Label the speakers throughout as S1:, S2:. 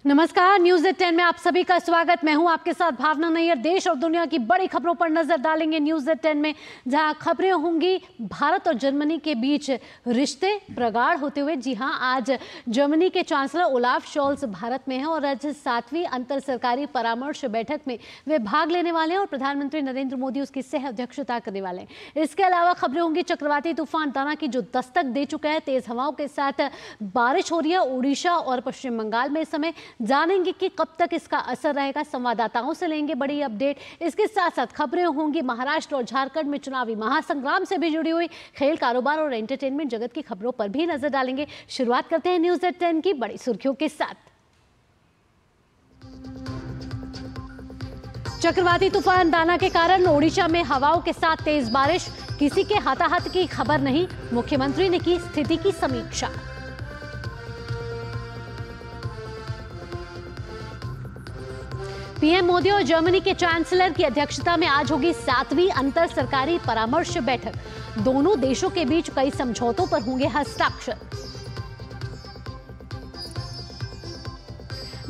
S1: नमस्कार, न्यूज 10 में आप सभी का स्वागत। मैं हूं आपके साथ भावना नैयर। देश और दुनिया की बड़ी खबरों पर नजर डालेंगे न्यूज 10 में, जहां खबरें होंगी भारत और जर्मनी के बीच रिश्ते प्रगाढ़ होते हुए। जी हां, आज जर्मनी के चांसलर ओलाफ शोल्स भारत में हैं और आज 7वीं अंतर सरकारी परामर्श बैठक में वे भाग लेने वाले हैं और प्रधानमंत्री नरेंद्र मोदी उसकी सह अध्यक्षता करने वाले हैं। इसके अलावा खबरें होंगी चक्रवाती तूफान दाना की जो दस्तक दे चुका है, तेज हवाओं के साथ बारिश हो रही है उड़ीसा और पश्चिम बंगाल में। इस समय जानेंगे कि कब तक इसका असर रहेगा, संवाददाताओं से लेंगे बड़ी अपडेट। इसके साथ साथ खबरें होंगी महाराष्ट्र और झारखंड में चुनावी महासंग्राम से भी जुड़ी हुई, खेल, कारोबार और एंटरटेनमेंट जगत की खबरों पर भी नजर डालेंगे। शुरुआत करते हैं न्यूज 10 की बड़ी सुर्खियों के साथ। चक्रवाती तूफान दाना के कारण ओडिशा में हवाओं के साथ तेज बारिश, किसी के हताहत की खबर नहीं। मुख्यमंत्री ने की स्थिति की समीक्षा। पीएम मोदी और जर्मनी के चांसलर की अध्यक्षता में आज होगी 7वीं अंतर सरकारी परामर्श बैठक। दोनों देशों के बीच कई समझौतों पर होंगे हस्ताक्षर।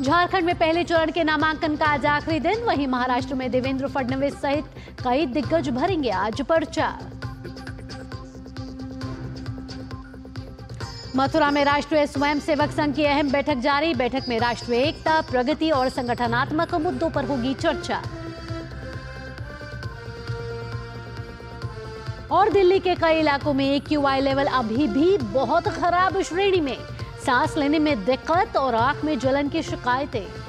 S1: झारखंड में पहले चरण के नामांकन का आज आखिरी दिन, वहीं महाराष्ट्र में देवेंद्र फडणवीस सहित कई दिग्गज भरेंगे आज पर्चा। मथुरा में राष्ट्रीय स्वयंसेवक संघ की अहम बैठक जारी। बैठक में राष्ट्रीय एकता, प्रगति और संगठनात्मक मुद्दों पर होगी चर्चा। और दिल्ली के कई इलाकों में AQI लेवल अभी भी बहुत खराब श्रेणी में, सांस लेने में दिक्कत और आंख में जलन की शिकायतें।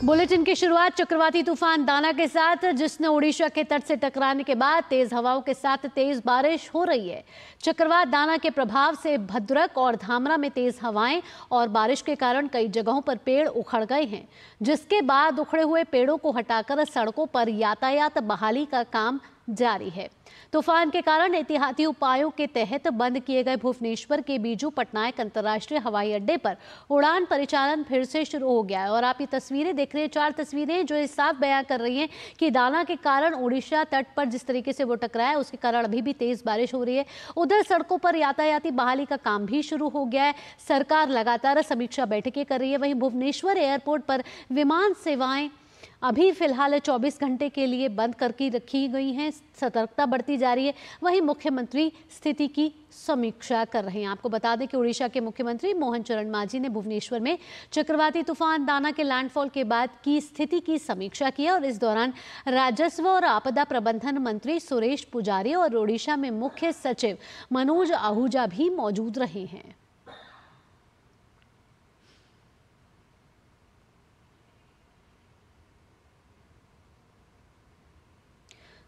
S1: बुलेटिन की शुरुआत चक्रवाती तूफान दाना के साथ, जिसने ओडिशा के तट से टकराने के बाद तेज हवाओं के साथ तेज बारिश हो रही है। चक्रवात दाना के प्रभाव से भद्रक और धामरा में तेज हवाएं और बारिश के कारण कई जगहों पर पेड़ उखड़ गए हैं, जिसके बाद उखड़े हुए पेड़ों को हटाकर सड़कों पर यातायात बहाली का काम जारी है। तूफान के कारण एहतियाती उपायों के तहत बंद किए गए भुवनेश्वर के बीजू पटनायक अंतर्राष्ट्रीय हवाई अड्डे पर उड़ान परिचालन फिर से शुरू हो गया है। और आप ये तस्वीरें देख रहे हैं, 4 तस्वीरें जो इस साफ बयां कर रही हैं कि दाना के कारण ओडिशा तट पर जिस तरीके से वो टकराया है, उसके कारण अभी भी तेज बारिश हो रही है। उधर सड़कों पर यातायाती बहाली का काम भी शुरू हो गया है। सरकार लगातार समीक्षा बैठकें कर रही है। वहीं भुवनेश्वर एयरपोर्ट पर विमान सेवाएं अभी फिलहाल 24 घंटे के लिए बंद करके रखी गई हैं। सतर्कता बढ़ती जा रही है। वहीं मुख्यमंत्री स्थिति की समीक्षा कर रहे हैं। आपको बता दें कि उड़ीसा के मुख्यमंत्री मोहन चरण मांझी ने भुवनेश्वर में चक्रवाती तूफान दाना के लैंडफॉल के बाद की स्थिति की समीक्षा की और इस दौरान राजस्व और आपदा प्रबंधन मंत्री सुरेश पुजारी और ओडिशा में मुख्य सचिव मनोज आहूजा भी मौजूद रहे हैं।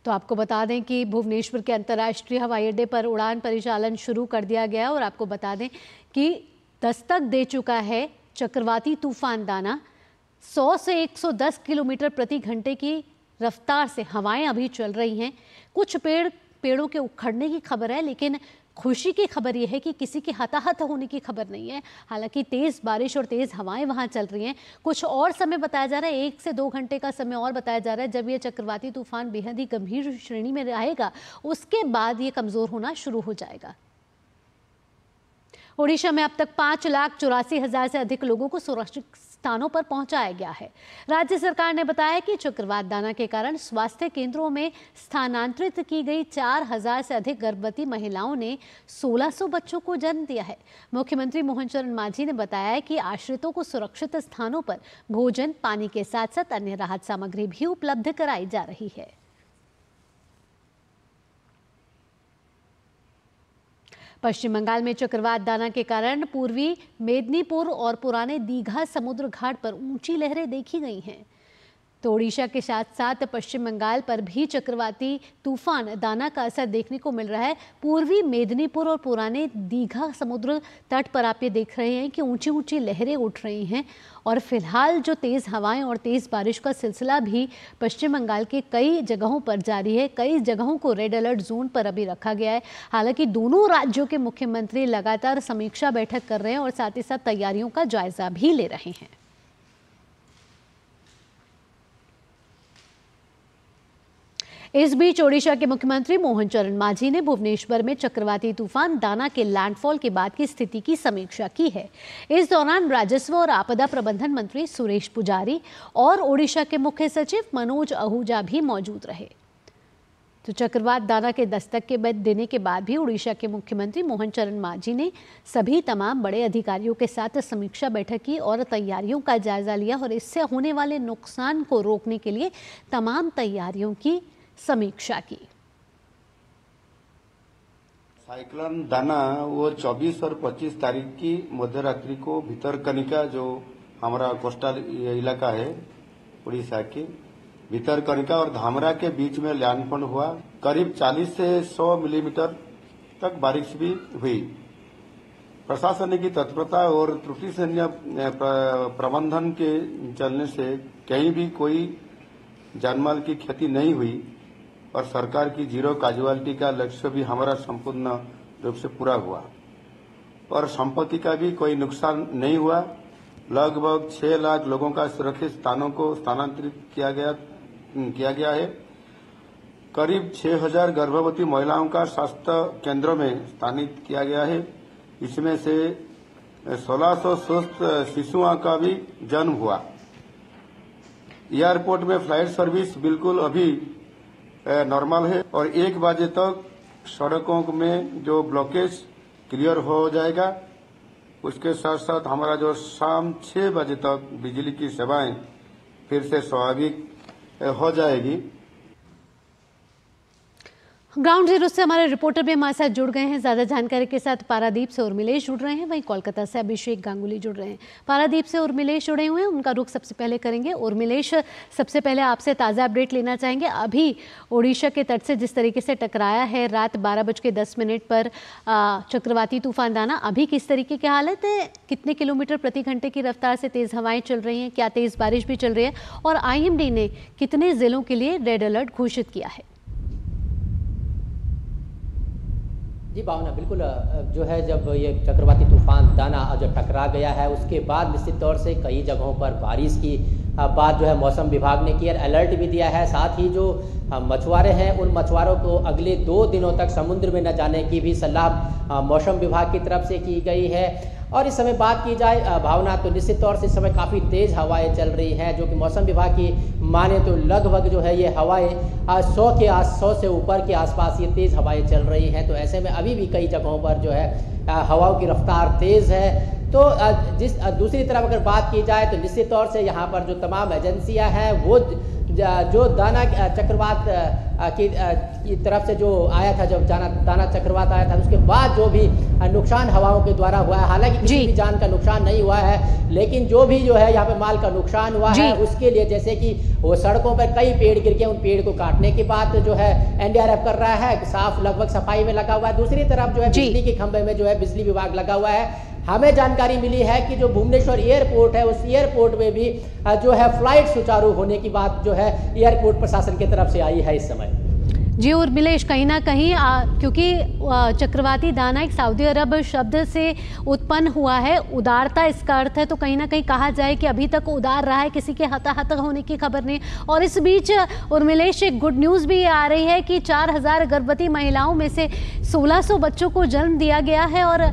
S1: तो आपको बता दें कि भुवनेश्वर के अंतर्राष्ट्रीय हवाई अड्डे पर उड़ान परिचालन शुरू कर दिया गया और आपको बता दें कि दस्तक दे चुका है चक्रवाती तूफान दाना। 100 से 110 किलोमीटर प्रति घंटे की रफ्तार से हवाएं अभी चल रही हैं। कुछ पेड़ों के उखड़ने की खबर है, लेकिन खुशी की खबर यह है कि किसी के हताहत होने की खबर नहीं है। हालांकि तेज बारिश और तेज हवाएं वहां चल रही हैं। कुछ और समय बताया जा रहा है, 1 से 2 घंटे का समय और बताया जा रहा है। जब ये चक्रवाती तूफान बेहद ही गंभीर श्रेणी में रहेगा, उसके बाद ये कमजोर होना शुरू हो जाएगा। ओडिशा में अब तक 5,84,000 से अधिक लोगों को सुरक्षित स्थानों पर पहुंचाया गया है। राज्य सरकार ने बताया कि चक्रवात दाना के कारण स्वास्थ्य केंद्रों में स्थानांतरित की गई 4,000 से अधिक गर्भवती महिलाओं ने 1,600 बच्चों को जन्म दिया है। मुख्यमंत्री मोहन चरण मांझी ने बताया कि आश्रितों को सुरक्षित स्थानों पर भोजन, पानी के साथ साथ अन्य राहत सामग्री भी उपलब्ध कराई जा रही है। पश्चिम बंगाल में चक्रवात दाना के कारण पूर्वी मेदिनीपुर और पुराने दीघा समुद्र घाट पर ऊंची लहरें देखी गई हैं। तो ओडिशा के साथ साथ पश्चिम बंगाल पर भी चक्रवाती तूफान दाना का असर देखने को मिल रहा है। पूर्वी मेदिनीपुर और पुराने दीघा समुद्र तट पर आप ये देख रहे हैं कि ऊंची ऊंची लहरें उठ रही हैं और फिलहाल जो तेज़ हवाएं और तेज़ बारिश का सिलसिला भी पश्चिम बंगाल के कई जगहों पर जारी है। कई जगहों को रेड अलर्ट जोन पर अभी रखा गया है। हालांकि दोनों राज्यों के मुख्यमंत्री लगातार समीक्षा बैठक कर रहे हैं और साथ ही साथ तैयारियों का जायजा भी ले रहे हैं। इस बीच ओडिशा के मुख्यमंत्री मोहन चरण मांझी ने भुवनेश्वर में चक्रवाती तूफान दाना के लैंडफॉल के बाद की स्थिति की समीक्षा की है। इस दौरान राजस्व और आपदा प्रबंधन मंत्री सुरेश पुजारी और ओडिशा के मुख्य सचिव मनोज आहूजा भी मौजूद रहे। तो चक्रवात दाना के दस्तक के बाद देने के बाद भी ओडिशा के मुख्यमंत्री मोहन चरण मांझी ने सभी तमाम बड़े अधिकारियों के साथ समीक्षा बैठक की और तैयारियों का जायजा लिया और इससे होने वाले नुकसान को रोकने के लिए तमाम तैयारियों की समीक्षा की।
S2: साइक्लोन दाना वो 24 और 25 तारीख की मध्य रात्रि को भितरकनिका, जो हमारा कोस्टल इलाका है उड़ीसा की, भितरकनिका और धामरा के बीच में लैंडफॉल हुआ। करीब 40 से 100 मिलीमीटर तक बारिश भी हुई। प्रशासन की तत्परता और त्रुटि शून्य प्रबंधन के चलने से कहीं भी कोई जानमाल की क्षति नहीं हुई और सरकार की जीरो कैजुअलिटी का लक्ष्य भी हमारा संपूर्ण रूप से पूरा हुआ और संपत्ति का भी कोई नुकसान नहीं हुआ। लगभग 6 लाख लोगों का सुरक्षित स्थानों को स्थानांतरित किया गया है। करीब 6000 गर्भवती महिलाओं का स्वास्थ्य केंद्रों में स्थानित किया गया है। इसमें से 1600 स्वस्थ शिशुओं का भी जन्म हुआ। एयरपोर्ट में फ्लाइट सर्विस बिल्कुल अभी नॉर्मल है और 1 बजे तक सड़कों में जो ब्लॉकेज क्लियर हो जाएगा। उसके साथ साथ हमारा जो शाम 6 बजे तक बिजली की सेवाएं फिर से स्वाभाविक हो जाएगी।
S1: ग्राउंड जीरो से हमारे रिपोर्टर भी हमारे साथ जुड़ गए हैं। ज्यादा जानकारी के साथ पारादीप से उर्मिलेश जुड़ रहे हैं, वहीं कोलकाता से अभिषेक गांगुली जुड़ रहे हैं। पारादीप से उर्मिलेश जुड़े हुए हैं, उनका रुख सबसे पहले करेंगे। उर्मिलेश, सबसे पहले आपसे ताज़ा अपडेट लेना चाहेंगे। अभी ओडिशा के तट से जिस तरीके से टकराया है रात 12:10 पर चक्रवाती तूफान दाना, अभी किस तरीके की हालत है? कितने किलोमीटर प्रति घंटे की रफ्तार से तेज़ हवाएं चल रही हैं? क्या तेज़ बारिश भी चल रही है? और IMD ने कितने जिलों के लिए रेड अलर्ट घोषित किया है?
S3: जी भावना, बिल्कुल जो है जब ये चक्रवाती तूफान दाना जब टकरा गया है उसके बाद निश्चित तौर से कई जगहों पर बारिश की बात जो है मौसम विभाग ने क्लियर अलर्ट भी दिया है। साथ ही जो मछुआरे हैं उन मछुआरों को अगले 2 दिनों तक समुद्र में न जाने की भी सलाह मौसम विभाग की तरफ से की गई है। और इस समय बात की जाए भावना, तो निश्चित तौर से इस समय काफ़ी तेज़ हवाएं चल रही हैं, जो कि मौसम विभाग की माने तो लगभग जो है ये हवाएं 100 से ऊपर के आसपास ये तेज़ हवाएं चल रही हैं। तो ऐसे में अभी भी कई जगहों पर जो है हवाओं की रफ्तार तेज़ है। तो दूसरी तरफ अगर बात की जाए तो निश्चित तौर से यहाँ पर जो तमाम एजेंसियाँ हैं वो जो दाना चक्रवात की तरफ से जो आया था, जब दाना चक्रवात आया था उसके बाद जो भी नुकसान हवाओं के द्वारा हुआ है, हालांकि किसी भी जान का नुकसान नहीं हुआ है, लेकिन जो भी जो है यहाँ पे माल का नुकसान हुआ है उसके लिए जैसे कि वो सड़कों पर कई पेड़ गिर गए, उन पेड़ को काटने के बाद जो है NDRF कर रहा है, साफ लगभग सफाई में लगा हुआ है। दूसरी तरफ जो है बिजली के खंभे में जो है बिजली विभाग लगा हुआ है। हमें जानकारी मिली है कि जो भुवनेश्वर एयरपोर्ट है उस एयरपोर्ट में भी जो है फ्लाइट सुचारू होने की बात जो है एयरपोर्ट प्रशासन की तरफ से आई है इस समय।
S1: जी उर्मिलेश, कहीं ना कहीं क्योंकि चक्रवाती दाना एक सऊदी अरब शब्द से उत्पन्न हुआ है, उदारता इसका अर्थ है, तो कहीं ना कहीं कहा जाए कि अभी तक उदार रहा है, किसी के हताहत होने की खबर नहीं। और इस बीच उर्मिलेश, एक गुड न्यूज़ भी आ रही है कि 4000 गर्भवती महिलाओं में से 1600 बच्चों को जन्म दिया गया है। और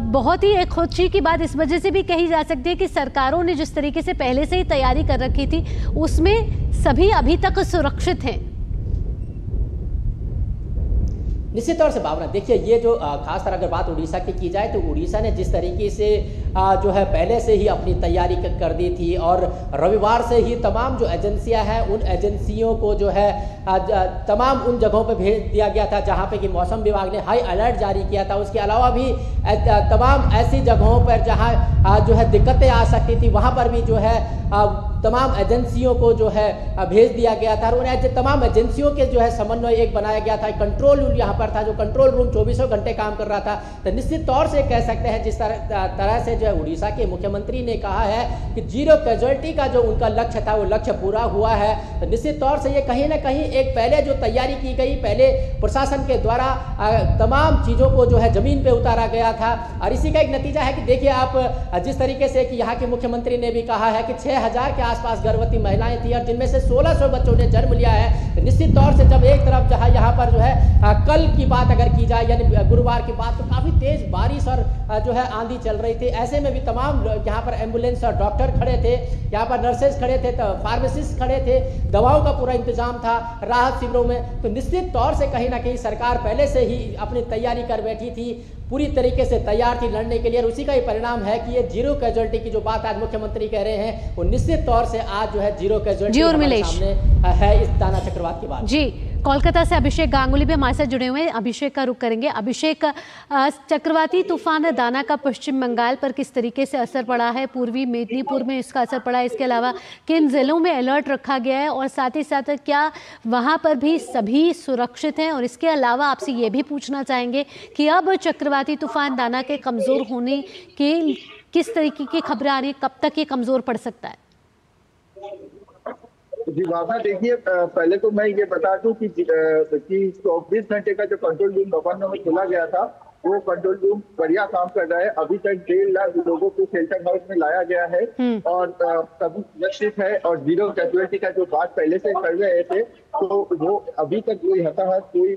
S1: बहुत ही एक खुशी की बात इस वजह से भी कही जा सकती है कि सरकारों ने जिस तरीके से पहले से ही तैयारी कर रखी थी उसमें सभी अभी तक सुरक्षित हैं।
S3: निश्चित तौर से भावना, देखिए ये जो खासकर अगर बात उड़ीसा की जाए तो उड़ीसा ने जिस तरीके से जो है पहले से ही अपनी तैयारी कर दी थी और रविवार से ही तमाम जो एजेंसियां हैं उन एजेंसियों को जो है तमाम उन जगहों पर भेज दिया गया था जहां पे कि मौसम विभाग ने हाई अलर्ट जारी किया था। उसके अलावा भी तमाम ऐसी जगहों पर जहां जो है दिक्कतें आ सकती थी वहां पर भी जो है तमाम एजेंसियों को जो है भेज दिया गया था और उन तमाम एजेंसियों के जो है समन्वय एक बनाया गया था, कंट्रोल रूम यहाँ पर घर था, जो कंट्रोल रूम 24 घंटे काम कर रहा था। तो निश्चित तौर से कह सकते हैं जिस तरह से जो है उड़ीसा के मुख्यमंत्री ने कहा है कि जीरो कैजुअलिटी का जो उनका लक्ष्य था वो लक्ष्य पूरा हुआ है। तो निश्चित तौर से ये कहीं ना कहीं एक पहले जो तैयारी की गई, पहले प्रशासन के द्वारा तमाम चीज़ों को जो है ज़मीन पे उतारा गया था, और इसी का एक नतीजा है कि देखिए आप जिस तरीके से कि यहाँ के मुख्यमंत्री ने भी कहा है कि 6000 के आसपास गर्भवती महिलाएं थी और जिनमें से 1600 बच्चों ने जन्म लिया है। तो निश्चित तौर से जब एक तरफ जहाँ यहाँ पर जो है कल की बात अगर की जाए यानी गुरुवार की बात, तो काफ़ी तेज़ बारिश और जो है आंधी चल रही थी। ऐसे में भी तमाम यहाँ पर एम्बुलेंस और डॉक्टर खड़े थे, यहाँ पर नर्सेज खड़े थे, तो फार्मासिस्ट खड़े थे, दवाओं का पूरा इंतजाम था राहत शिविरों में। तो निश्चित तौर से कहीं ना कहीं सरकार पहले से ही अपनी तैयारी कर बैठी थी, पूरी तरीके से तैयार थी लड़ने के लिए, और उसी का ही परिणाम है कि ये जीरो कैजुअलिटी की जो बात आज मुख्यमंत्री कह रहे हैं वो निश्चित तौर से आज जो है जीरो कैजुअलिटी हमारे सामने है इस दाना चक्रवात के बाद।
S1: जी, कोलकाता से अभिषेक गांगुली भी हमारे साथ जुड़े हुए हैं। अभिषेक का रुख करेंगे। अभिषेक, चक्रवाती तूफान दाना का पश्चिम बंगाल पर किस तरीके से असर पड़ा है? पूर्वी मेदिनीपुर में इसका असर पड़ा है, इसके अलावा किन जिलों में अलर्ट रखा गया है, और साथ ही साथ क्या वहां पर भी सभी सुरक्षित हैं? और इसके अलावा आपसे ये भी पूछना चाहेंगे कि अब चक्रवाती तूफान दाना के कमज़ोर होने के किस तरीके की खबरें आ रही है, कब तक ये कमज़ोर पड़ सकता है?
S4: जी भावना, देखिए पहले तो मैं ये बता दूं कि 24 घंटे का जो कंट्रोल रूम नवंबर में खुला गया था वो कंट्रोल रूम बढ़िया काम कर रहा है। अभी तक 1.5 लाख लोगों को शेल्टर हाउस में लाया गया है और सभी सुरक्षित है। और जीरो कैजुअलिटी का जो बात पहले से कर रहे थे तो वो अभी तक कोई हताहत कोई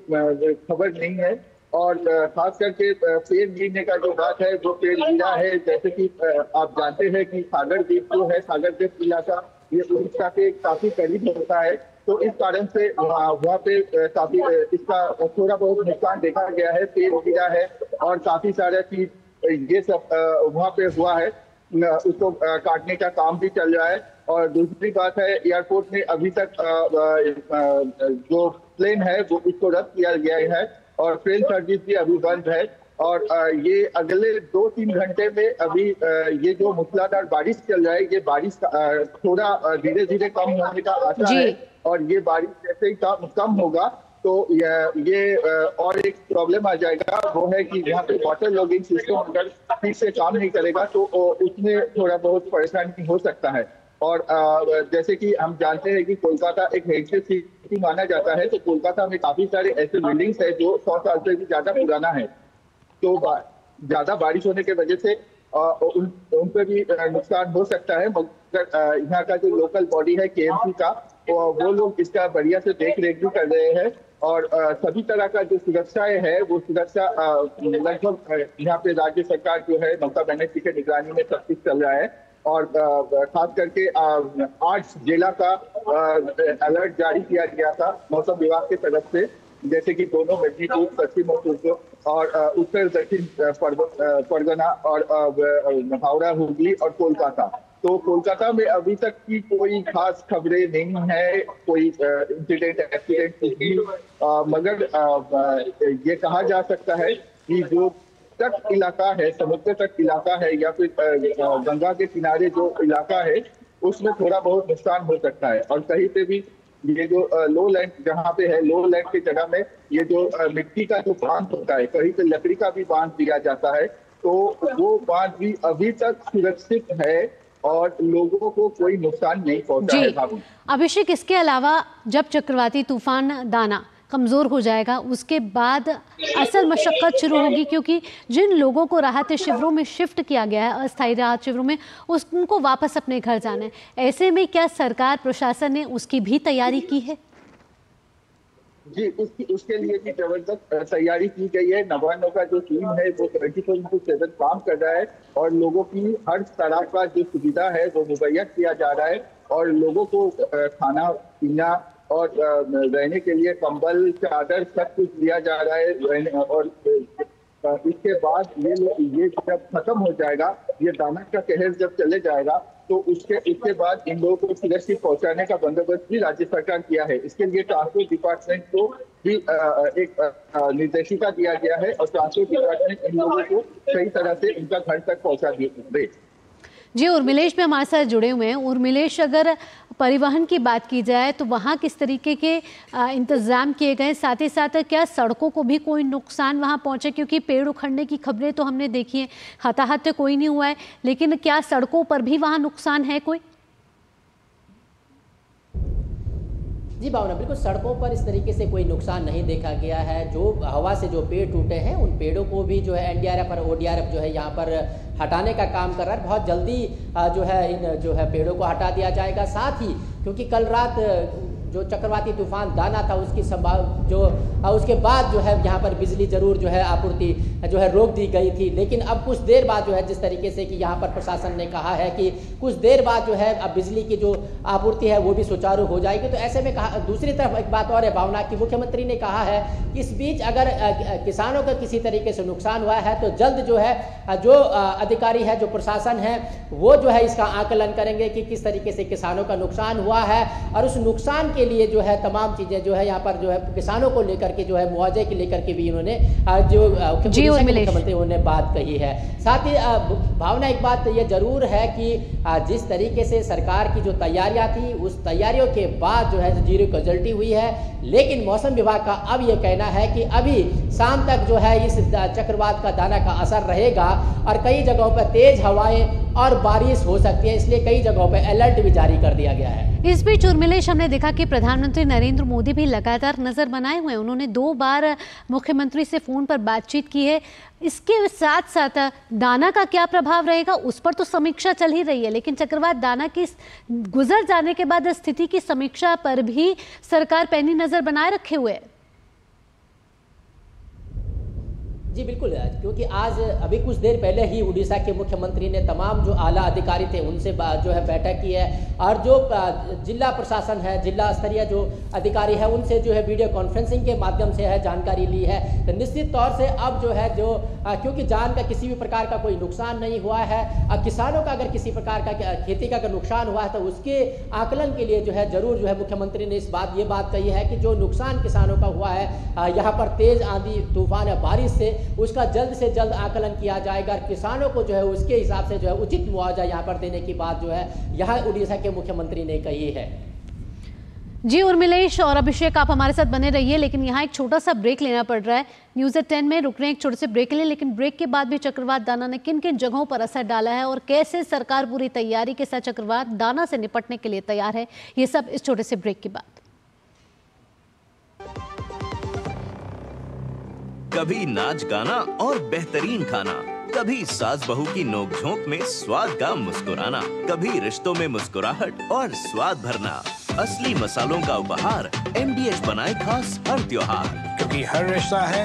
S4: खबर नहीं है। और खास करके पेड़ गिरने का जो बात है वो पेड़ गिरा है। जैसे कि आप जानते हैं कि सागर द्वीप जो है, सागर द्वीप इलाका ये उड़ीसा के काफी करीब होता है, तो इस कारण से वहाँ पे काफी इसका थोड़ा बहुत नुकसान देखा गया है। पेड़ गिरा है और काफी सारा चीज ये सब वहाँ पे हुआ है, उसको काटने का काम भी चल रहा है। और दूसरी बात है, एयरपोर्ट में अभी तक जो प्लेन है वो इसको रद्द किया गया है और ट्रेन सर्विस भी अभी बंद है। और ये अगले 2-3 घंटे में अभी ये जो मूसलाधार बारिश चल रहा है, ये बारिश थोड़ा धीरे धीरे कम होने का आशा है। और ये बारिश जैसे ही कम होगा तो ये और एक प्रॉब्लम आ जाएगा, वो है कि यहाँ पे वाटर लॉगिंग सिस्टम अगर ठीक से काम नहीं करेगा तो उसमें थोड़ा बहुत परेशानी हो सकता है। और जैसे कि हम जानते हैं कि कोलकाता एक हेरिटेज सिटी माना जाता है, तो कोलकाता में काफी सारे ऐसे बिल्डिंग्स है जो 100 साल से भी ज्यादा पुराना है, तो ज्यादा बारिश होने की वजह से उन पर भी नुकसान हो सकता है। मगर यहाँ का जो लोकल बॉडी है केएमसी का, वो लोग इसका बढ़िया से देख रेख भी कर रहे हैं और सभी तरह का जो सुरक्षाएं है वो सुरक्षा लगभग यहाँ पे राज्य सरकार जो है ममता बनर्जी के निगरानी में सब कुछ चल रहा है। और खास करके 8 जिला का अलर्ट जारी किया गया था मौसम विभाग की तरफ से, जैसे कि दोनों मेदिनीपुर, पश्चिम और उत्तर दक्षिण परगना और हावड़ा, हुगली और कोलकाता। तो कोलकाता में अभी तक की कोई खास खबरें नहीं है, कोई इंसिडेंट एक्सीडेंट कुछ भी, मगर ये कहा जा सकता है कि जो तट इलाका है, समुद्र तट इलाका है या फिर गंगा के किनारे जो इलाका है उसमें थोड़ा बहुत नुकसान हो सकता है। और कहीं पे भी ये जो लो लैंड जहाँ पे है, लो लैंड की जगह में ये जो मिट्टी का जो बांध होता है, कहीं पे लकड़ी का भी बांध दिया जाता है, तो वो बांध भी अभी तक सुरक्षित है और लोगों को कोई नुकसान नहीं पहुंचा है।
S1: अभिषेक, इसके अलावा जब चक्रवाती तूफान दाना कमज़ोर हो जाएगा उसके बाद असल मशक्क़त शुरू होगी, क्योंकि जिन लोगों को राहत शिविरों में शिफ्ट किया गया है, अस्थायी राहत शिविरों में, उनको वापस अपने घर जाना है। ऐसे में क्या सरकार प्रशासन ने उसकी भी तैयारी की है?
S4: जी, उसके लिए भी जबरदस्त तैयारी की गई है। नवान्नो का जो टीम है वो 24/7 काम कर रहा है और लोगों की हर तरह का जो सुविधा है वो मुहैया किया जा रहा है और लोगों को खाना पीना और रहने के लिए कंबल, चादर सब कुछ दिया जा रहा है। और इसके बाद ये जब खत्म हो जाएगा, ये दाना का कहर जब चले जाएगा, तो उसके बाद इन लोगों को सुरक्षित पहुंचाने का बंदोबस्त भी राज्य सरकार किया है। इसके लिए ट्रांसपोर्ट डिपार्टमेंट को भी एक निर्देशिका दिया गया है और ट्रांसपोर्ट डिपार्टमेंट इन लोगों को सही तरह से इनका घर तक पहुंचा दे।
S1: जी, उर्मिलेश में हमारे साथ जुड़े हुए हैं। उर्मिलेश, अगर परिवहन की बात की जाए तो वहाँ किस तरीके के इंतजाम किए गए, साथ ही साथ क्या सड़कों को भी कोई नुकसान वहाँ पहुँचे? क्योंकि पेड़ उखड़ने की खबरें तो हमने देखी हैं, हताहत तो कोई नहीं हुआ है, लेकिन क्या सड़कों पर भी वहाँ नुकसान है कोई?
S3: जी भावना, बिल्कुल सड़कों पर इस तरीके से कोई नुकसान नहीं देखा गया है। जो हवा से जो पेड़ टूटे हैं उन पेड़ों को भी जो है एनडीआरएफ और ओडीआरएफ जो है यहाँ पर हटाने का काम कर रहा है। बहुत जल्दी जो है इन जो है पेड़ों को हटा दिया जाएगा। साथ ही क्योंकि कल रात जो चक्रवाती तूफान दाना था उसकी संभाव जो उसके बाद जो है यहाँ पर बिजली जरूर जो है आपूर्ति जो है रोक दी गई थी, लेकिन अब कुछ देर बाद जो है जिस तरीके से कि यहाँ पर प्रशासन ने कहा है कि कुछ देर बाद जो है अब बिजली की जो आपूर्ति है वो भी सुचारू हो जाएगी। तो ऐसे में कहा, दूसरी तरफ एक बात और है भावना की, मुख्यमंत्री ने कहा है कि इस बीच अगर किसानों का किसी तरीके से नुकसान हुआ है तो जल्द जो है जो अधिकारी है, जो प्रशासन है, वो जो है इसका आकलन करेंगे कि किस तरीके से किसानों का नुकसान हुआ है और उस नुकसान के लिए जो है तमाम चीजें जो है यहाँ पर जो है किसानों को लेकर के जो है मुआवजे के लेकर के भी इन्होंने जो मुख्यमंत्री उन्होंने बात कही है। साथ ही भावना एक बात ये जरूर है कि जिस तरीके से सरकार की जो तैयारियां थी उस तैयारियों के बाद जो है जीरो कैजुअल्टी हुई है, लेकिन मौसम विभाग का अब ये कहना है कि अभी शाम तक जो है इस चक्रवात का दाना का असर रहेगा और कई जगहों पर तेज हवाएं और बारिश हो सकती है, इसलिए कई जगहों पर अलर्ट भी जारी कर दिया गया है।
S1: इस बीच उर्मिलेश, हमने देखा कि प्रधानमंत्री नरेंद्र मोदी भी लगातार नजर बनाए हुए हैं। उन्होंने 2 बार मुख्यमंत्री से फोन पर बातचीत की है। इसके साथ साथ दाना का क्या प्रभाव रहेगा उस पर तो समीक्षा चल ही रही है, लेकिन चक्रवात दाना की गुजर जाने के बाद स्थिति की समीक्षा पर भी सरकार पैनी नजर बनाए रखे हुए है।
S3: जी बिल्कुल, क्योंकि आज अभी कुछ देर पहले ही उड़ीसा के मुख्यमंत्री ने तमाम जो आला अधिकारी थे उनसे जो है बैठक की है और जो जिला प्रशासन है, जिला स्तरीय जो अधिकारी है उनसे जो है वीडियो कॉन्फ्रेंसिंग के माध्यम से है जानकारी ली है। तो निश्चित तौर से अब जो है जो क्योंकि जान का किसी भी प्रकार का कोई नुकसान नहीं हुआ है, किसानों का अगर किसी प्रकार का खेती का अगर नुकसान हुआ है तो उसके आकलन के लिए जो है जरूर जो है मुख्यमंत्री ने ये बात कही है कि जो नुकसान किसानों का हुआ है यहाँ पर तेज आंधी तूफान या बारिश से, उसका जल्द से जल्द आकलन किया जाएगा। किसानों को जो है उसके हिसाब से जो है उचित मुआवजा यहाँ पर देने की बात जो है यहाँ उड़ीसा के मुख्यमंत्री ने कही है।
S1: जी उर्मिलेश और अभिषेक, आप हमारे साथ बने रहिए, लेकिन यहाँ एक छोटा सा ब्रेक लेना पड़ रहा है। न्यूज़ 10 में रुक रहे हैं एक छोटे से ब्रेक के लिए, लेकिन ब्रेक के बाद भी चक्रवात दाना ने किन किन जगहों पर असर डाला है और कैसे सरकार पूरी तैयारी के साथ चक्रवात दाना से निपटने के लिए तैयार है, ये सब इस छोटे से ब्रेक के बाद।
S5: कभी नाच गाना और बेहतरीन खाना, कभी सास बहू की नोकझोंक में स्वाद का मुस्कुराना, कभी रिश्तों में मुस्कुराहट और स्वाद भरना। असली मसालों का उपहार MDH बनाए खास हर त्योहार,
S6: क्योंकि हर रिश्ता है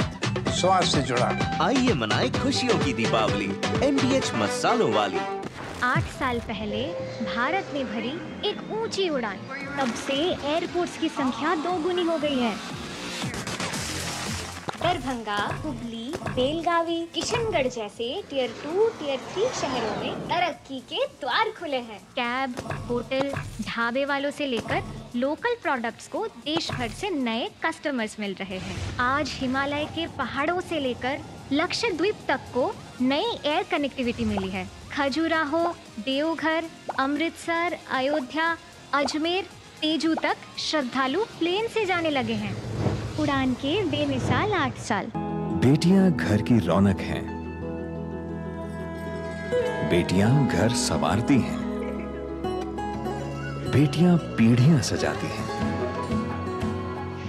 S6: स्वाद से जुड़ा।
S5: आइए मनाए खुशियों की दीपावली MDH मसालों वाली।
S7: 8 साल पहले भारत ने भरी एक ऊंची उड़ान, तब से एयरपोर्ट्स की संख्या 2 गुनी हो गई है। दरभंगा, हुबली, बेलगावी, किशनगढ़ जैसे टियर 2, टियर 3 शहरों में तरक्की के द्वार खुले हैं। कैब, होटल, ढाबे वालों से लेकर लोकल प्रोडक्ट्स को देश भर से नए कस्टमर्स मिल रहे हैं। आज हिमालय के पहाड़ों से लेकर लक्षद्वीप तक को नई एयर कनेक्टिविटी मिली है। खजुराहो, देवघर, अमृतसर, अयोध्या, अजमेर, तेजू तक श्रद्धालु प्लेन से जाने लगे हैं। उड़ान के बेमिसाल 8 साल।
S8: बेटियां घर की रौनक हैं। बेटियां घर संवारती हैं। बेटियां पीढ़ियां सजाती हैं।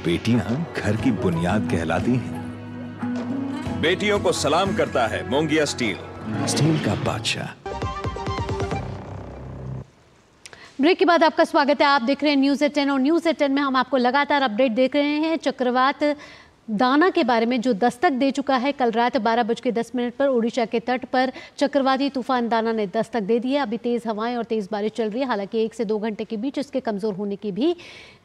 S8: बेटियां घर की बुनियाद कहलाती हैं।
S9: बेटियों को सलाम करता है मोंगिया स्टील,
S8: स्टील का बादशाह।
S1: ब्रेक के बाद आपका स्वागत है। आप देख रहे हैं न्यूज़ 10 और न्यूज़ 10 में हम आपको लगातार अपडेट देख रहे हैं चक्रवात दाना के बारे में, जो दस्तक दे चुका है। कल रात 12:10 पर उड़ीसा के तट पर चक्रवाती तूफान दाना ने दस्तक दे दी है। अभी तेज़ हवाएं और तेज़ बारिश चल रही है। हालांकि 1 से 2 घंटे के बीच इसके कमज़ोर होने की भी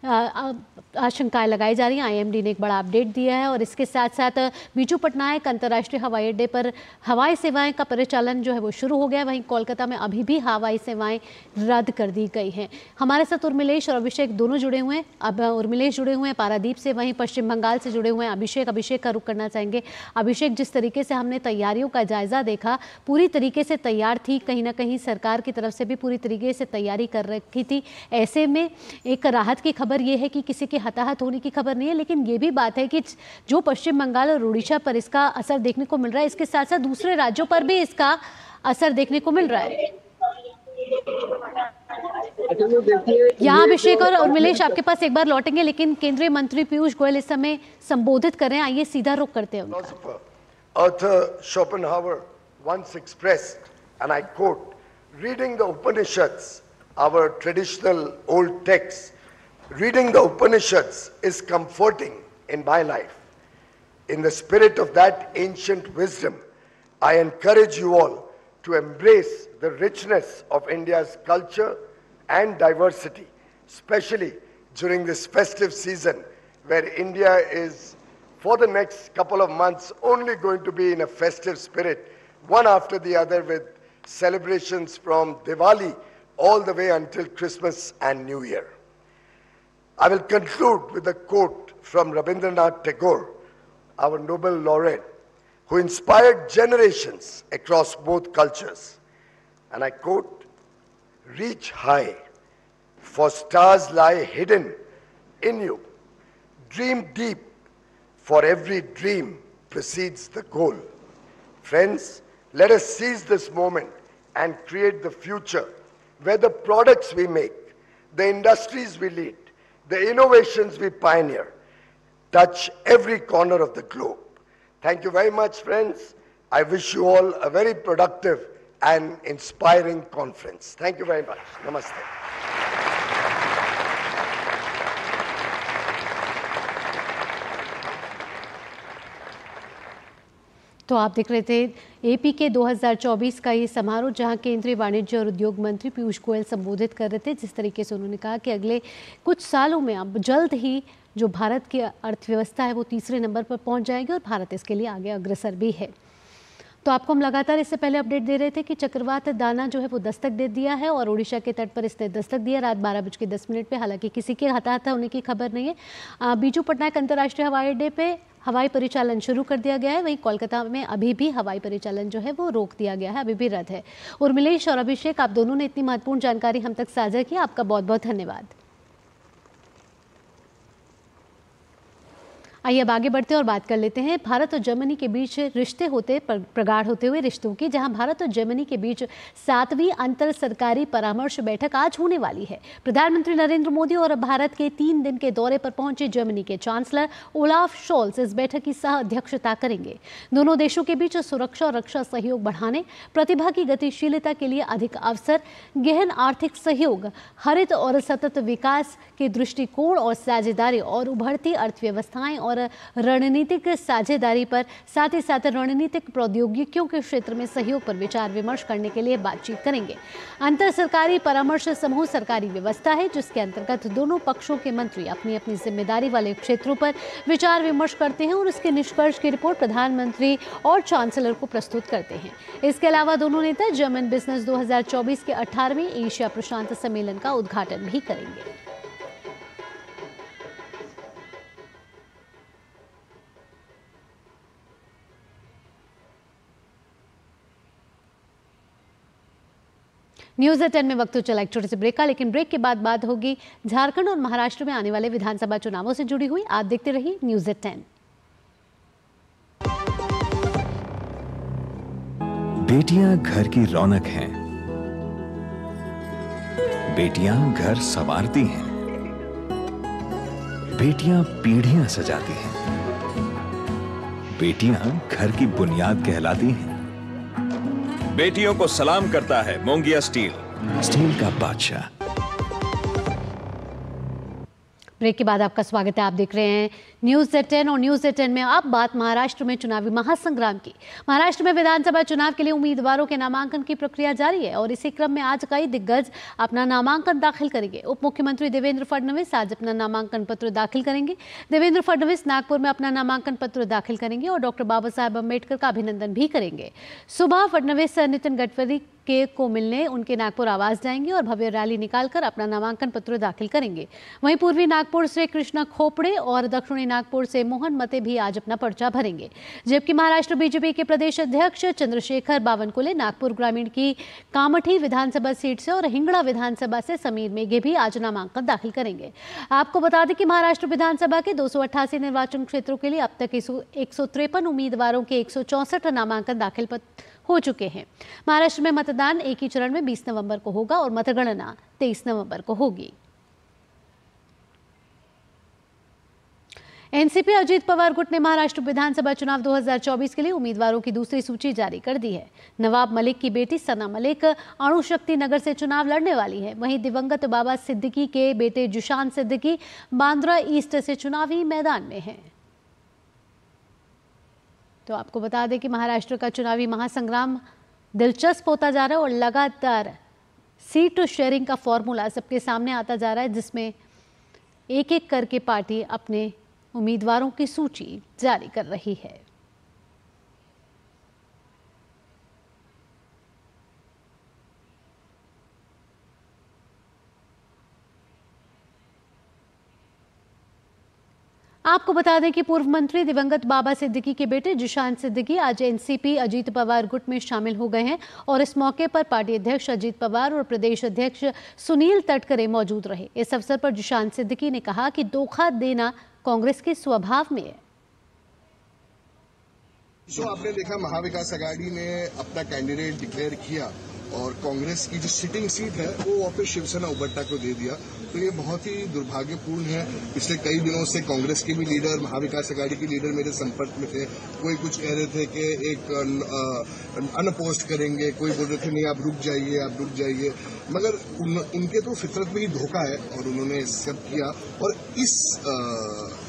S1: आशंकाएं लगाई जा रही हैं। IMD ने एक बड़ा अपडेट दिया है और इसके साथ साथ बीजू पटनायक अंतर्राष्ट्रीय हवाई अड्डे पर हवाई सेवाएं का परिचालन जो है वो शुरू हो गया है। वहीं कोलकाता में अभी भी हवाई सेवाएं रद्द कर दी गई हैं। हमारे साथ उर्मिलेश और अभिषेक दोनों जुड़े हुए हैं। अब उर्मिलेश जुड़े हुए हैं पारादीप से, वहीं पश्चिम बंगाल से जुड़े हुए हैं अभिषेक का रुख करना चाहेंगे। अभिषेक, जिस तरीके से हमने तैयारियों का जायजा देखा, पूरी तरीके से तैयार थी, कहीं ना कहीं सरकार की तरफ से भी पूरी तरीके से तैयारी कर रखी थी। ऐसे में एक राहत की खबर ये है कि किसी के हताहत होने की खबर नहीं है, लेकिन ये भी बात है कि जो पश्चिम बंगाल और उड़ीसा पर इसका असर देखने को मिल रहा है, इसके साथ साथ दूसरे राज्यों पर भी इसका असर देखने को मिल रहा है। यहाँ अभिषेक और उर्मिलेश आपके पास एक बार लौटेंगे, लेकिन केंद्रीय मंत्री पीयूष गोयल इस समय संबोधित कर रहे हैं। आइए सीधा रुख करते हैं उनका।
S10: Arthur Schopenhauer once expressed, and I quote, reading the Upanishads, our traditional old texts, reading the Upanishads is comforting in my life. In the spirit of that ancient wisdom, I encourage you all to embrace the richness of India's culture and diversity, especially during this festive season where India is, for the next couple of months, only going to be in a festive spirit, one after the other, with celebrations from Diwali all the way until Christmas and New Year. I will conclude with a quote from Rabindranath Tagore, our Nobel laureate, who inspired generations across both cultures. And I quote, "Reach high, for stars lie hidden in you. Dream deep, for every dream precedes the goal." Friends, let us seize this moment and create the future where the products we make, the industries we lead, the innovations we pioneer, touch every corner of the globe. Thank you very much, friends. I wish you all a very productive and inspiring conference. Thank you very much. Namaste.
S1: तो आप देख रहे थे AP के 2024 का ये समारोह, जहां केंद्रीय वाणिज्य और उद्योग मंत्री पीयूष गोयल संबोधित कर रहे थे। जिस तरीके से उन्होंने कहा कि अगले कुछ सालों में अब जल्द ही जो भारत की अर्थव्यवस्था है वो तीसरे नंबर पर पहुंच जाएगी और भारत इसके लिए आगे अग्रसर भी है। तो आपको हम लगातार इससे पहले अपडेट दे रहे थे कि चक्रवात दाना जो है वो दस्तक दे दिया है और उड़ीसा के तट पर इसने दस्तक दिया रात 12:10 पे। हालांकि किसी के हताहत होने की खबर नहीं है। बीजू पटनायक अंतर्राष्ट्रीय हवाई अड्डे पे हवाई परिचालन शुरू कर दिया गया है। वहीं कोलकाता में अभी भी हवाई परिचालन जो है वो रोक दिया गया है, अभी भी रद्द है। उर्मिलेश और अभिषेक, आप दोनों ने इतनी महत्वपूर्ण जानकारी हम तक साझा की, आपका बहुत बहुत धन्यवाद। आइए अब आगे बढ़ते हैं और बात कर लेते हैं भारत और जर्मनी के बीच रिश्ते होते प्रगाढ़ होते हुए रिश्तों की, जहां भारत और जर्मनी के बीच 7वीं अंतर सरकारी परामर्श बैठक आज होने वाली है। प्रधानमंत्री नरेंद्र मोदी और भारत के 3 दिन के दौरे पर पहुंचे जर्मनी के चांसलर ओलाफ शोल्स इस बैठक की सह अध्यक्षता करेंगे। दोनों देशों के बीच सुरक्षा और रक्षा सहयोग बढ़ाने, प्रतिभा की गतिशीलता के लिए अधिक अवसर, गहन आर्थिक सहयोग, हरित और सतत विकास के दृष्टिकोण और साझेदारी और उभरती अर्थव्यवस्थाएं और रणनीतिक साझेदारी पर, साथ ही साथ रणनीतिक प्रौद्योगिकियों के क्षेत्र में सहयोग पर विचार विमर्श करने के लिए बातचीत करेंगे। अंतर सरकारी परामर्श समूह सरकारी व्यवस्था है जिसके अंतर्गत दोनों पक्षों के मंत्री अपनी अपनी जिम्मेदारी वाले क्षेत्रों पर विचार विमर्श करते हैं और उसके निष्कर्ष की रिपोर्ट प्रधानमंत्री और चांसलर को प्रस्तुत करते हैं। इसके अलावा दोनों नेता जर्मन बिजनेस 2024 के 18वें एशिया प्रशांत सम्मेलन का उद्घाटन भी करेंगे। न्यूज़ 10 में वक्त तो चला एक छोटे से ब्रेक का, लेकिन ब्रेक के बाद बात होगी झारखंड और महाराष्ट्र में आने वाले विधानसभा चुनावों से जुड़ी हुई। आप देखते रहिए न्यूज़ 10।
S8: बेटियां घर की रौनक हैं, बेटियां घर संवारती हैं, बेटियां पीढ़ियां सजाती हैं, बेटियां घर की बुनियाद कहलाती हैं।
S9: बेटियों को सलाम करता है मोंगिया स्टील,
S8: स्टील का बादशाह।
S1: ब्रेक के बाद आपका स्वागत है। आप देख रहे हैं न्यूज़ 10 और न्यूज़ 10 में अब बात महाराष्ट्र में चुनावी महासंग्राम की। महाराष्ट्र में विधानसभा चुनाव के लिए उम्मीदवारों के नामांकन की प्रक्रिया जारी है और इसी क्रम में आज कई दिग्गज अपना नामांकन दाखिल करेंगे। उप मुख्यमंत्री देवेंद्र फडणवीस आज अपना नामांकन पत्र दाखिल करेंगे। देवेंद्र फडणवीस नागपुर में अपना नामांकन पत्र दाखिल करेंगे और डॉक्टर बाबा साहेब अम्बेडकर का अभिनंदन भी करेंगे। सुबह फडणवीस नितिन गडकरी को मिलने उनके नागपुर आवास जाएंगे और भव्य रैली निकालकर अपना नामांकन पत्र दाखिल करेंगे। वहीं पूर्वी नागपुर से कृष्णा खोपड़े और दक्षिणी नागपुर से मोहन मते भी आज अपना पर्चा भरेंगे। जबकि महाराष्ट्र बीजेपी के प्रदेश अध्यक्ष चंद्रशेखर बावनकुले नागपुर ग्रामीण की कामठी विधानसभा सीट से और हिंगड़ा विधानसभा से समीर मेघे भी आज नामांकन दाखिल करेंगे। आपको बता दें कि महाराष्ट्र विधानसभा के 288 निर्वाचन क्षेत्रों के लिए अब तक 153 उम्मीदवारों के 164 नामांकन दाखिल हो चुके हैं। महाराष्ट्र में मतदान एक ही चरण में 20 नवंबर को होगा और मतगणना 23 नवंबर को होगी। एनसीपी अजीत पवार गुट ने महाराष्ट्र विधानसभा चुनाव 2024 के लिए उम्मीदवारों की दूसरी सूची जारी कर दी है। नवाब मलिक की बेटी सना मलिक अणुशक्ति नगर से चुनाव लड़ने वाली है। वहीं दिवंगत बाबा सिद्दीकी के बेटे जुशान सिद्दीकी बांद्रा ईस्ट से चुनावी मैदान में हैं। तो आपको बता दें कि महाराष्ट्र का चुनावी महासंग्राम दिलचस्प होता जा रहा है और लगातार सीट शेयरिंग का फॉर्मूला सबके सामने आता जा रहा है, जिसमें एक एक करके पार्टी अपने उम्मीदवारों की सूची जारी कर रही है। आपको बता दें कि पूर्व मंत्री दिवंगत बाबा सिद्दीकी के बेटे जुशान सिद्दीकी आज एनसीपी अजीत पवार गुट में शामिल हो गए हैं और इस मौके पर पार्टी अध्यक्ष अजीत पवार और प्रदेश अध्यक्ष सुनील तटकरे मौजूद रहे। इस अवसर पर जुशान सिद्दीकी ने कहा कि धोखा देना कांग्रेस के स्वभाव में है।
S11: जो आपने देखा, महाविकास आघाड़ी ने अपना कैंडिडेट डिक्लेयर किया और कांग्रेस की जो सिटिंग सीट है वो वापस शिवसेना उबट्टा को दे दिया। तो ये बहुत ही दुर्भाग्यपूर्ण है। पिछले कई दिनों से कांग्रेस के भी लीडर, महाविकास आघाड़ी के लीडर मेरे संपर्क में थे। कोई कुछ कह रहे थे कि एक अनपोस्ट करेंगे, कोई बोल रहे थे नहीं आप रुक जाइए, मगर उनके तो फितरत में ही धोखा है और उन्होंने सब किया। और इस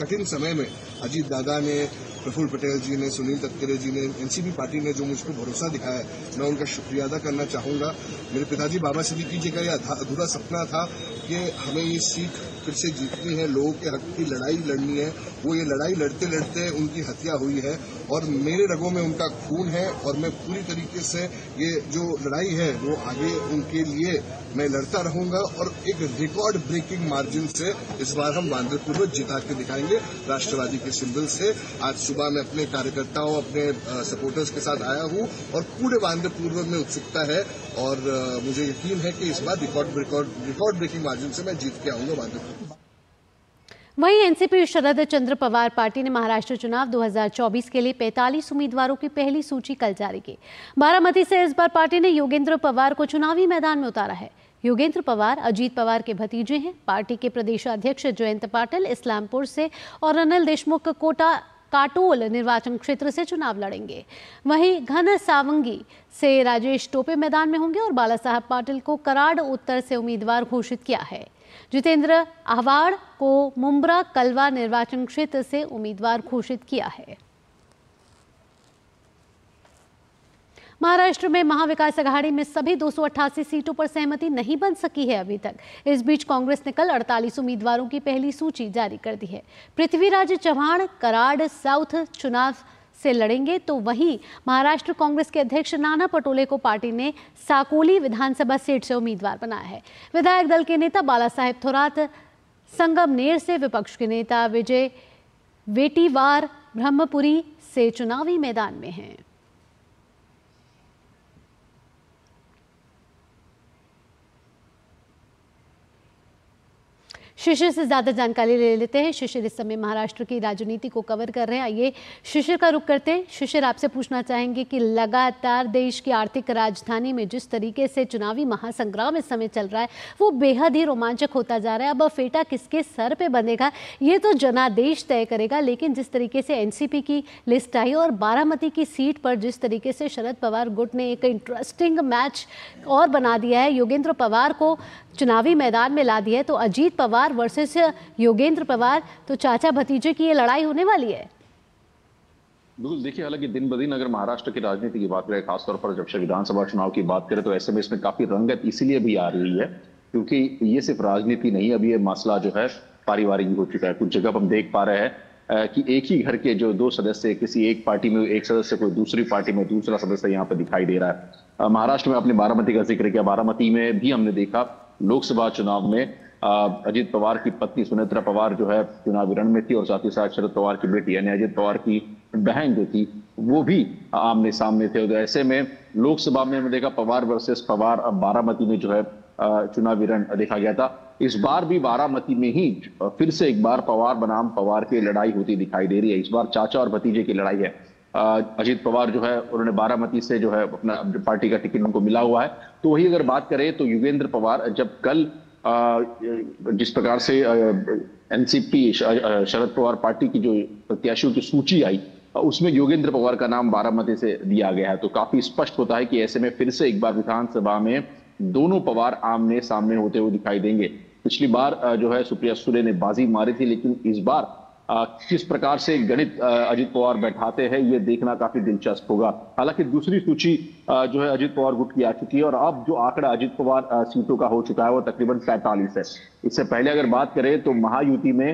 S11: कठिन समय में अजीत दादा ने, प्रफुल्ल पटेल जी ने, सुनील तटकरे जी ने, एनसीपी पार्टी ने जो मुझको भरोसा दिखाया है, मैं उनका शुक्रिया अदा करना चाहूंगा। मेरे पिताजी बाबा सिद्दीकी जी का यह अधूरा सपना था कि हमें ये सीट फिर से जीतनी है, लोगों के हक की लड़ाई लड़नी है। वो ये लड़ाई लड़ते लड़ते उनकी हत्या हुई है और मेरे रगों में उनका खून है और मैं पूरी तरीके से ये जो लड़ाई है वो आगे उनके लिए मैं लड़ता रहूंगा और एक रिकॉर्ड ब्रेकिंग मार्जिन से इस बार हम बांद्रापुर में जिता के दिखाएंगे राष्ट्रवादी के सिंबल से। आज सुबह मैं अपने कार्यकर्ताओं, अपने सपोर्टर्स के साथ आया हूं और पूरे बांद्रापुर में उत्सुकता है और मुझे यकीन है कि इस बार रिकॉर्ड ब्रेकिंग मार्जिन से मैं जीत के आऊंगा बांद्रापुर।
S1: वहीं एनसीपी शरद चंद्र पवार पार्टी ने महाराष्ट्र चुनाव 2024 के लिए 45 उम्मीदवारों की पहली सूची कल जारी की। बारामती से इस बार पार्टी ने योगेंद्र पवार को चुनावी मैदान में उतारा है। योगेंद्र पवार अजीत पवार के भतीजे हैं। पार्टी के प्रदेशाध्यक्ष जयंत पाटिल इस्लामपुर से और अनिल देशमुख काटोल निर्वाचन क्षेत्र से चुनाव लड़ेंगे। वहीं घन सावंगी से राजेश टोपे मैदान में होंगे और बाला साहब पाटिल को कराड़ उत्तर से उम्मीदवार घोषित किया है। जितेंद्र आहवाड़ को मुंब्रा कलवा निर्वाचन क्षेत्र से उम्मीदवार घोषित किया है। महाराष्ट्र में महाविकास आघाड़ी में सभी 288 सीटों पर सहमति नहीं बन सकी है अभी तक। इस बीच कांग्रेस ने कल 48 उम्मीदवारों की पहली सूची जारी कर दी है। पृथ्वीराज चव्हाण कराड़ साउथ चुनाव से लड़ेंगे, तो वहीं महाराष्ट्र कांग्रेस के अध्यक्ष नाना पटोले को पार्टी ने साकोली विधानसभा सीट से उम्मीदवार बनाया है। विधायक दल के नेता बाला साहेब थोरात संगमनेर से, विपक्ष के नेता विजय वेटीवार ब्रह्मपुरी से चुनावी मैदान में हैं। शिशिर से ज्यादा जानकारी ले लेते हैं। शिशिर इस समय महाराष्ट्र की राजनीति को कवर कर रहे हैं। आइए शिशिर का रुख करते हैं। शिशिर, आपसे पूछना चाहेंगे कि लगातार देश की आर्थिक राजधानी में जिस तरीके से चुनावी महासंग्राम इस समय चल रहा है वो बेहद ही रोमांचक होता जा रहा है। अब फेटा किसके सर पे बंधेगा ये तो जनादेश तय करेगा, लेकिन जिस तरीके से एनसीपी की लिस्ट आई और बारामती की सीट पर जिस तरीके से शरद पवार गुट ने एक इंटरेस्टिंग मैच और बना दिया है, योगेंद्र पवार को चुनावी मैदान में ला दिया है, तो अजीत पवार वर्सेस योगेंद्र पवार, तो चाचा भतीजे की ये लड़ाई होने वाली है।
S12: बिल्कुल, देखिए हालांकि दिन ब दिन अगर महाराष्ट्र की राजनीति की बात करें, खासतौर पर जब से विधानसभा चुनाव की बात करें, तो ऐसे में इसमें काफी रंगत इसीलिए भी आ रही है क्योंकि ये सिर्फ राजनीति नहीं, अब ये मसला जो है पारिवारिक हो चुका है। कुछ जगह हम देख पा रहे हैं कि एक ही घर के जो दो सदस्य, किसी एक पार्टी में एक सदस्य, कोई दूसरी पार्टी में दूसरा सदस्य यहाँ पर दिखाई दे रहा है। महाराष्ट्र में आपने बारामती का जिक्र किया, बारामती में भी हमने देखा लोकसभा चुनाव में अजित पवार की पत्नी सुनेत्रा पवार जो है चुनावी रण में थी, और साथ ही साथ शरद पवार की बेटी यानी अजित पवार की बहन जो थी वो भी आमने सामने थे। तो ऐसे में लोकसभा में हमने देखा पवार वर्सेस पवार, अब बारामती में जो है चुनावी रण देखा गया था। इस बार भी बारामती में ही फिर से एक बार पवार बनाम पवार की लड़ाई होती दिखाई दे रही है। इस बार चाचा और भतीजे की लड़ाई है। अजित पवार जो है उन्होंने बारामती से जो है अपना पार्टी का टिकट उनको मिला हुआ है। तो वही अगर बात करें तो युगेंद्र पवार, जब कल जिस प्रकार से एनसीपी शरद पवार पार्टी की जो प्रत्याशियों की सूची आई उसमें योगेंद्र पवार का नाम बारामती से दिया गया है। तो काफी स्पष्ट होता है कि ऐसे में फिर से एक बार विधानसभा में दोनों पवार आमने सामने होते हुए दिखाई देंगे। पिछली बार जो है सुप्रिया सुले ने बाजी मारी थी, लेकिन इस बार किस प्रकार से गणित अजित पवार बैठाते हैं ये देखना काफी दिलचस्प होगा। हालांकि दूसरी सूची जो है अजित पवार गुट की आ चुकी है और अब जो आंकड़ा अजित पवार सीटों का हो चुका है वो तकरीबन 45 है। इससे पहले अगर बात करें तो महायुति में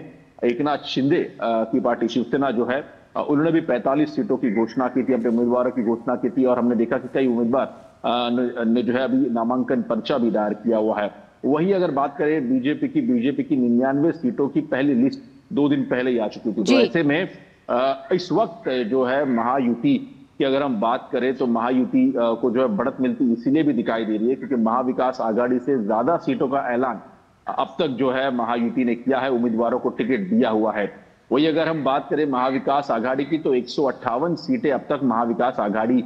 S12: एकनाथ शिंदे की पार्टी शिवसेना जो है उन्होंने भी 45 सीटों की घोषणा की थी, अपने उम्मीदवारों की घोषणा की थी, और हमने देखा कि कई उम्मीदवार ने जो है अभी नामांकन पर्चा भी दायर किया हुआ है। वही अगर बात करें बीजेपी की 99 सीटों की पहली लिस्ट 2 दिन पहले ही आ चुकी थी। तो ऐसे में इस वक्त जो है महायुति की अगर हम बात करें तो महायुति को जो है बढ़त मिलती इसीलिए भी दिखाई दे रही है क्योंकि महाविकास आघाड़ी से ज्यादा सीटों का ऐलान अब तक जो है महायुति ने किया है, उम्मीदवारों को टिकट दिया हुआ है। वही अगर हम बात करें महाविकास आघाड़ी की तो 158 सीटें अब तक महाविकास आघाड़ी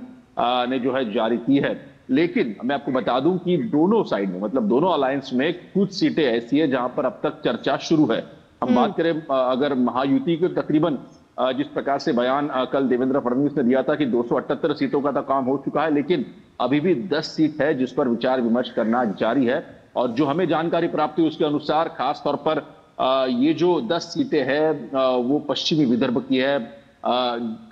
S12: ने जो है जारी की है। लेकिन मैं आपको बता दूं कि दोनों साइड में, मतलब दोनों अलायंस में कुछ सीटें ऐसी है जहां पर अब तक चर्चा शुरू है। हम बात करें अगर महायुति के तकरीबन जिस प्रकार से बयान कल देवेंद्र फडणवीस ने दिया था कि 278 सीटों का तो काम हो चुका है, लेकिन अभी भी 10 सीट है जिस पर विचार विमर्श करना जारी है। और जो हमें जानकारी प्राप्त हुई उसके अनुसार खास तौर पर ये जो 10 सीटें हैं वो पश्चिमी विदर्भ की है।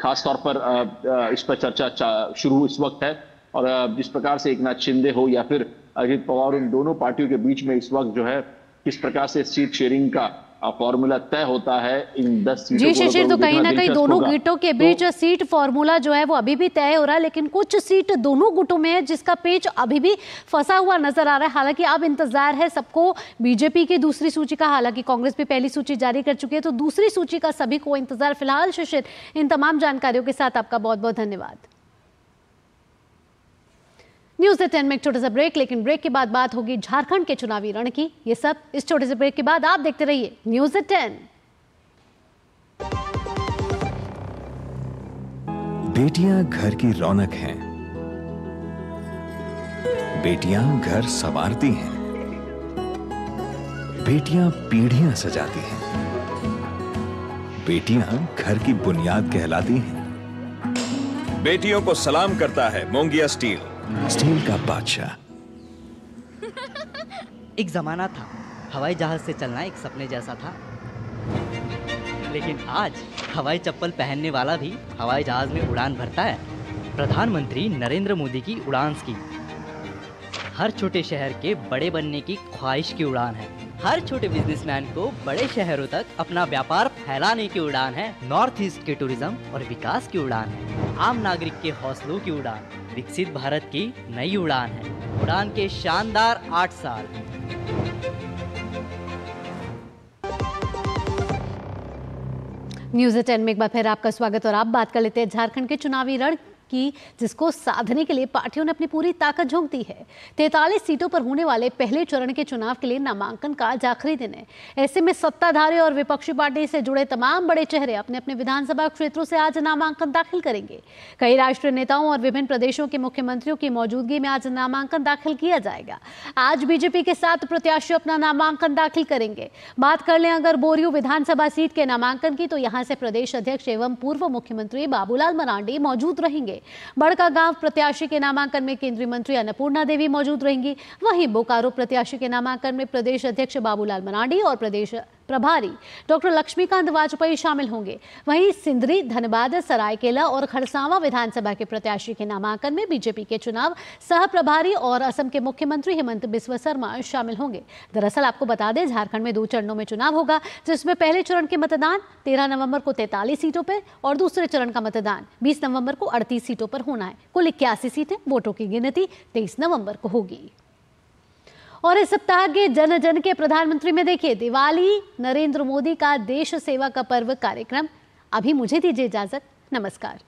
S12: खास तौर पर इस पर चर्चा शुरू इस वक्त है और जिस प्रकार से एकनाथ शिंदे हो या फिर अजित पवार, उन दोनों पार्टियों के बीच में इस वक्त जो है किस प्रकार से सीट शेयरिंग का फॉर्मूला तय होता है इन 10 सीटों
S1: जी शिशिर, तो कहीं ना कहीं दोनों गुटों के बीच सीट फॉर्मूला जो है वो अभी भी तय हो रहा है, लेकिन कुछ सीट दोनों गुटों में है जिसका पेच अभी भी फंसा हुआ नजर आ रहा है। हालांकि अब इंतजार है सबको बीजेपी की दूसरी सूची का, हालांकि कांग्रेस भी पहली सूची जारी कर चुकी है, तो दूसरी सूची का सभी को इंतजार। फिलहाल शिशिर, इन तमाम जानकारियों के साथ आपका बहुत बहुत धन्यवाद। न्यूज़ 10 में एक छोटा सा ब्रेक, लेकिन ब्रेक के बाद बात होगी झारखंड के चुनावी रण की। ये सब इस छोटे से ब्रेक के बाद। आप देखते रहिए न्यूज़ 10।
S8: बेटियां घर की रौनक हैं। बेटियां घर संवारती हैं। बेटियां पीढ़ियां सजाती हैं। बेटियां घर की बुनियाद कहलाती हैं।
S9: बेटियों को सलाम करता है मोंगिया स्टील,
S8: स्टील का बादशाह।
S13: एक जमाना था हवाई जहाज से चलना एक सपने जैसा था, लेकिन आज हवाई चप्पल पहनने वाला भी हवाई जहाज में उड़ान भरता है। प्रधानमंत्री नरेंद्र मोदी की उड़ान स्कीम हर छोटे शहर के बड़े बनने की ख्वाहिश की उड़ान है। हर छोटे बिजनेसमैन को बड़े शहरों तक अपना व्यापार फैलाने की उड़ान है। नॉर्थ ईस्ट के टूरिज्म और विकास की उड़ान है। आम नागरिक के हौसलों की उड़ान, विकसित भारत की नई उड़ान है। उड़ान के शानदार 8 साल।
S1: न्यूज़ 10 में एक बार फिर आपका स्वागत और आप बात कर लेते हैं झारखंड के चुनावी रण की, जिसको साधने के लिए पार्टियों ने अपनी पूरी ताकत झोंक दी है। 43 सीटों पर होने वाले पहले चरण के चुनाव के लिए नामांकन का आज आखिरी दिन है। ऐसे में सत्ताधारी और विपक्षी पार्टी से जुड़े तमाम बड़े चेहरे अपने अपने विधानसभा क्षेत्रों से आज नामांकन दाखिल करेंगे। कई राष्ट्रीय नेताओं और विभिन्न प्रदेशों के मुख्यमंत्रियों की मौजूदगी में आज नामांकन दाखिल किया जाएगा। आज बीजेपी के 7 प्रत्याशी अपना नामांकन दाखिल करेंगे। बात कर लें अगर बोरियो विधानसभा सीट के नामांकन की, तो यहाँ से प्रदेश अध्यक्ष एवं पूर्व मुख्यमंत्री बाबूलाल मरांडी मौजूद रहेंगे। बड़कागांव प्रत्याशी के नामांकन में केंद्रीय मंत्री अन्नपूर्णा देवी मौजूद रहेंगी। वहीं बोकारो प्रत्याशी के नामांकन में प्रदेश अध्यक्ष बाबूलाल मरांडी और प्रभारी डॉक्टर लक्ष्मीकांत वाजपेयी शामिल होंगे। वहीं सिंदरी, धनबाद, सरायकेला और खरसावां विधानसभा के प्रत्याशी के नामांकन में बीजेपी के चुनाव सह प्रभारी और असम के मुख्यमंत्री हेमंत बिस्वा शर्मा शामिल होंगे। दरअसल आपको बता दें, झारखंड में 2 चरणों में चुनाव होगा, जिसमें पहले चरण के मतदान 13 नवंबर को 43 सीटों पर और दूसरे चरण का मतदान 20 नवंबर को 38 सीटों पर होना है। कुल 81 सीटें, वोटों की गिनती 23 नवंबर को होगी। और इस सप्ताह के जन जन के प्रधानमंत्री में देखिए, दिवाली, नरेंद्र मोदी का देश सेवा का पर्व कार्यक्रम। अभी मुझे दीजिए इजाजत, नमस्कार।